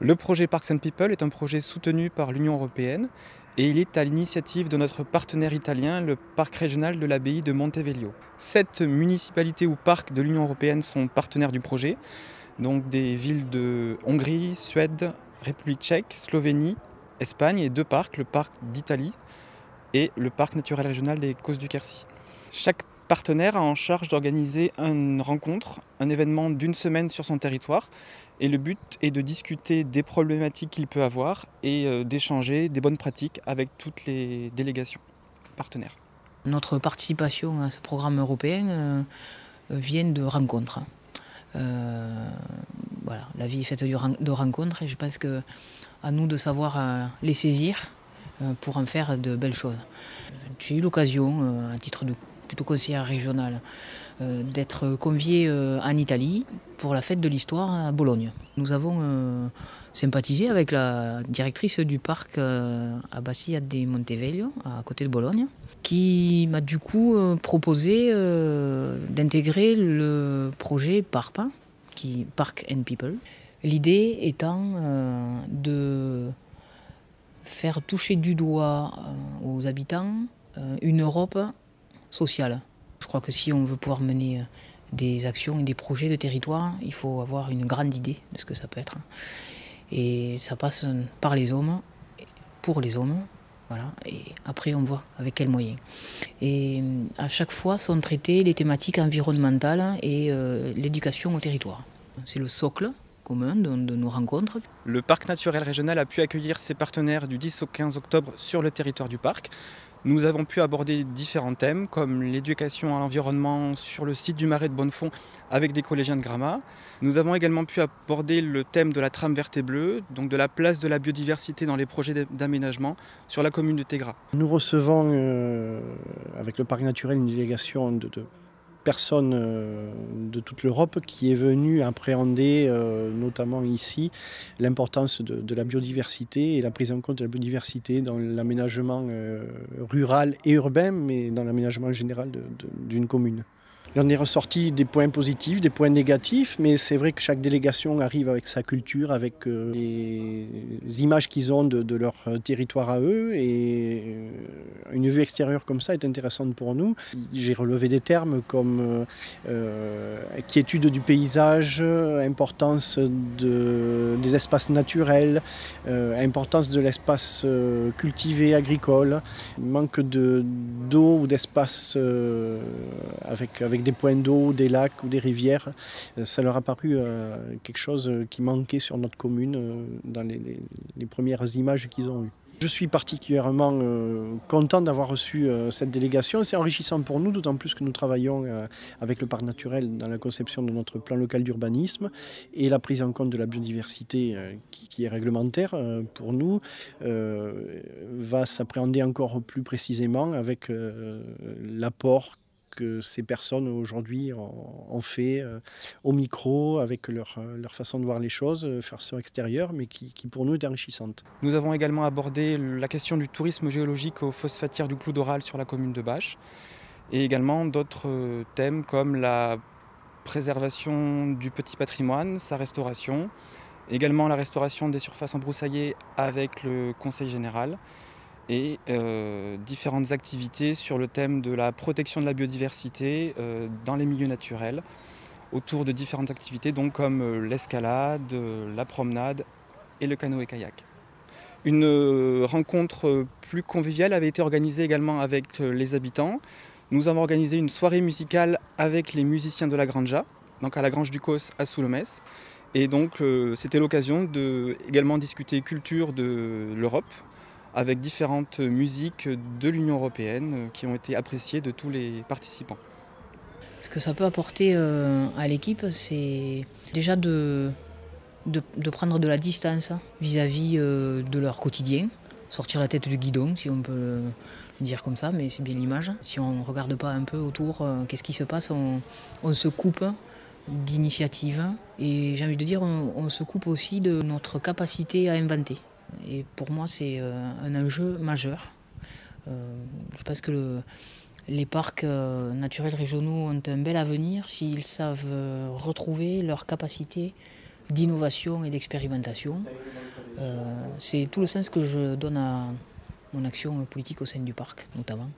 Le projet Parks and People est un projet soutenu par l'Union européenne et il est à l'initiative de notre partenaire italien, le parc régional de l'abbaye de Monteveglio. 7 municipalités ou parcs de l'Union européenne sont partenaires du projet, donc des villes de Hongrie, Suède, République tchèque, Slovénie, Espagne et 2 parcs, le parc d'Italie et le parc naturel régional des Causses du Quercy. Chaque partenaire a en charge d'organiser une rencontre, un événement d'une semaine sur son territoire. Et le but est de discuter des problématiques qu'il peut avoir et d'échanger des bonnes pratiques avec toutes les délégations partenaires. Notre participation à ce programme européen vient de rencontres. Voilà, la vie est faite de rencontres et je pense qu'à nous de savoir les saisir pour en faire de belles choses. J'ai eu l'occasion, à titre de plutôt conseillère régionale, d'être conviée en Italie pour la fête de l'histoire à Bologne. Nous avons sympathisé avec la directrice du parc Abbazia di Monteveglio, à côté de Bologne, qui m'a du coup proposé d'intégrer le projet PARPA, qui Park and People. L'idée étant de faire toucher du doigt aux habitants une Europe sociale. Je crois que si on veut pouvoir mener des actions et des projets de territoire, il faut avoir une grande idée de ce que ça peut être. Et ça passe par les hommes, pour les hommes, voilà. Et après on voit avec quels moyens. Et à chaque fois sont traitées les thématiques environnementales et l'éducation au territoire. C'est le socle commun de nos rencontres. Le parc naturel régional a pu accueillir ses partenaires du 10 au 15 octobre sur le territoire du parc. Nous avons pu aborder différents thèmes comme l'éducation à l'environnement sur le site du Marais de Bonnefond avec des collégiens de Gramma. Nous avons également pu aborder le thème de la trame verte et bleue, donc de la place de la biodiversité dans les projets d'aménagement sur la commune de Tégra. Nous recevons avec le parc naturel une délégation de personnes de toute l'Europe qui est venue appréhender, notamment ici, l'importance de la biodiversité et la prise en compte de la biodiversité dans l'aménagement rural et urbain, mais dans l'aménagement général d'une commune. Il en est ressorti des points positifs, des points négatifs, mais c'est vrai que chaque délégation arrive avec sa culture, avec les images qu'ils ont de leur territoire à eux. Et une vue extérieure comme ça est intéressante pour nous. J'ai relevé des termes comme quiétude du paysage, importance des espaces naturels, importance de l'espace cultivé, agricole, manque d'eau ou d'espace avec des points d'eau, des lacs ou des rivières. Ça leur a paru quelque chose qui manquait sur notre commune dans les premières images qu'ils ont eues. Je suis particulièrement content d'avoir reçu cette délégation. C'est enrichissant pour nous, d'autant plus que nous travaillons avec le parc naturel dans la conception de notre plan local d'urbanisme et la prise en compte de la biodiversité qui est réglementaire pour nous va s'appréhender encore plus précisément avec l'apport que ces personnes aujourd'hui ont fait au micro, avec leur façon de voir les choses, façon extérieure, mais qui pour nous est enrichissante. Nous avons également abordé la question du tourisme géologique aux phosphatières du Clou d'Oral sur la commune de Bâche, et également d'autres thèmes comme la préservation du petit patrimoine, sa restauration, également la restauration des surfaces embroussaillées avec le Conseil général, et différentes activités sur le thème de la protection de la biodiversité dans les milieux naturels, autour de différentes activités donc comme l'escalade, la promenade et le canoë-kayak. Une rencontre plus conviviale avait été organisée également avec les habitants. Nous avons organisé une soirée musicale avec les musiciens de la Granja, donc à la Grange du Causse à Soulomès. Et donc c'était l'occasion de également discuter culture de l'Europe, avec différentes musiques de l'Union européenne qui ont été appréciées de tous les participants. Ce que ça peut apporter à l'équipe, c'est déjà de prendre de la distance vis-à-vis de leur quotidien, sortir la tête du guidon, si on peut le dire comme ça, mais c'est bien l'image. Si on ne regarde pas un peu autour, qu'est-ce qui se passe, on se coupe d'initiative et j'ai envie de dire, on se coupe aussi de notre capacité à inventer. Et pour moi, c'est un enjeu majeur. Je pense que les parcs naturels régionaux ont un bel avenir s'ils savent retrouver leur capacité d'innovation et d'expérimentation. C'est tout le sens que je donne à mon action politique au sein du parc, notamment,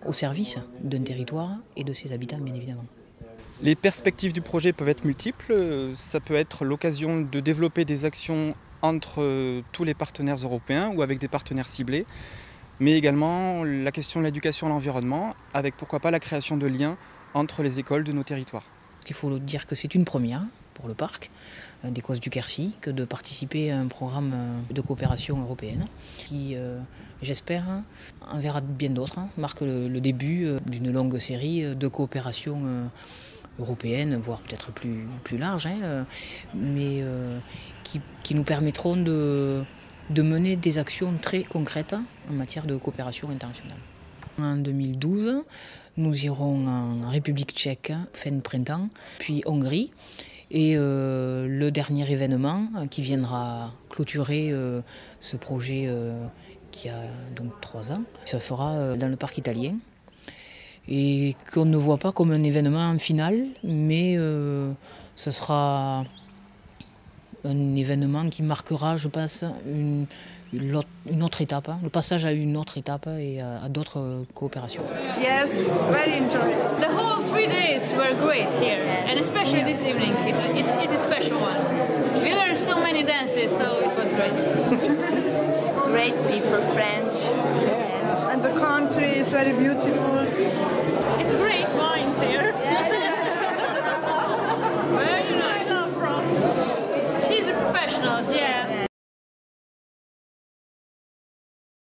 au service d'un territoire et de ses habitants, bien évidemment. Les perspectives du projet peuvent être multiples. Ça peut être l'occasion de développer des actions entre tous les partenaires européens ou avec des partenaires ciblés, mais également la question de l'éducation à l'environnement, avec pourquoi pas la création de liens entre les écoles de nos territoires. Il faut dire que c'est une première pour le parc des Causes du Quercy que de participer à un programme de coopération européenne qui, j'espère, en verra bien d'autres, marque le début d'une longue série de coopération européenne, voire peut-être plus large, mais qui nous permettront de mener des actions très concrètes en matière de coopération internationale. En 2012, nous irons en République tchèque fin de printemps, puis Hongrie. Et le dernier événement qui viendra clôturer ce projet qui a donc 3 ans, se fera dans le parc italien. Et qu'on ne voit pas comme un événement final, mais ce sera un événement qui marquera, je pense, une autre étape, le passage à une autre étape et à d'autres coopérations. Yes, very enjoyable. The whole 3 days were great here, and especially this evening. It's a special one. We learned so many dances, so it was great. Great people, French. Yes. And the country is very beautiful.